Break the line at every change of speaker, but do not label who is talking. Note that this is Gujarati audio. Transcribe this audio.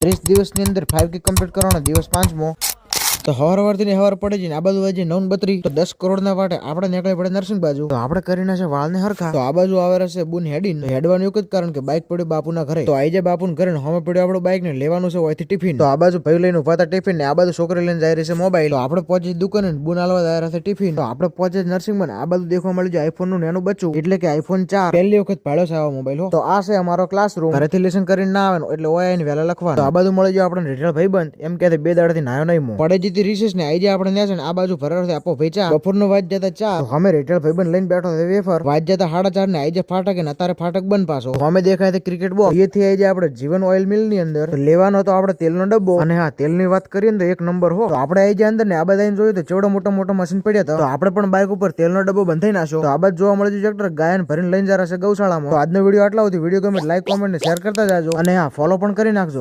30 દિવસની અંદર 5K કમ્પ્લીટ કરવાનો, દિવસ 5મો. તો હવારથી હવાર પડે છે ને આ બાજુ વાજી 9:32 તો 10 કરોડના વાટે આપણે નીકળે પડે નરસિંહ બાજુ. તો આપણે કરીને છે વાળને હરખા. તો આ બાજુ આવે રહેશે બુન હેડીન. હેડવાનું એક જ કારણ કે બાઇક પડ્યું બાપુના ઘરે. તો આઈ જાય બાપુના ઘરે ને હમે પડ્યું આપણું બાઇક ને લેવાનું છે ઓયથી ટિફિન. તો આ બાજુ ભાઈ લઈને ઉભા હતા ટિફિન ને આ બાજુ છોકરી લઈને જાય રહેશે મોબાઈલ. તો આપણે પહોંચી દુકાને બુન આલવા જાય રહેશે ટિફિન. તો આપણે પહોંચે નરસિંહ આ બાજુ દેખવા મળી જાય આઈફોન નું નાનું બચ્ચું એટલે કે iPhone 4 પહેલી વખત ભાડ્યો છે આવો મોબાઈલ હો. તો આ છે અમારો ક્લાસરૂમ. ઘરેથી લેસન કરીને ના આવે એટલે ઓય આઈને વહેલા લખવાનું. તો આ બાજુ મળી જાય આપણે રિટલ ભાઈબંધ એમ કે 2 દાડાથી નાયો નહીં મો પડે જીતી રિસેસ ને આઈ જાય આપણે ન્યા છે ને આ બાજુ ફરર આપો ભાઈ ચા. બપોરનો વાજ જતા ચા. અમે રિટેલ ભાઈબંધ લઈને બેઠો છે વેફર. વાજ જતા 4:30 ને આઈ જાય ફાટક ને અત્યારે ફાટક બંધ પાછો. અમે દેખાય છે ક્રિકેટ બોલ. અહીંથી આઈ જાય આપણે જીવન ઓઇલ મિલ ની અંદર લેવાનો તો આપણે તેલનો ડબ્બો. અને હા તેલની વાત કરીએ ને તો એક નંબર હો. તો આપણે આઈ જાય અંદર ને આ બધા જોયું તો ચેવડો મોટો મશીન પડ્યા હતા. તો આપણે પણ બાઇક ઉપર તેલનો ડબ્બો બંધાઈ નાખ્યો. તો આ બાજુ જોવા મળે છે ટ્રેક્ટર ગાયન ભરીને લઈને જરા છે ગૌશાળામાં. તો આજનો વિડીયો આટલા સુધી. વિડીયો ગમે લાઈક કોમેન્ટ ને શેર કરતા જાજો અને હા ફોલો પણ કરી નાખજો.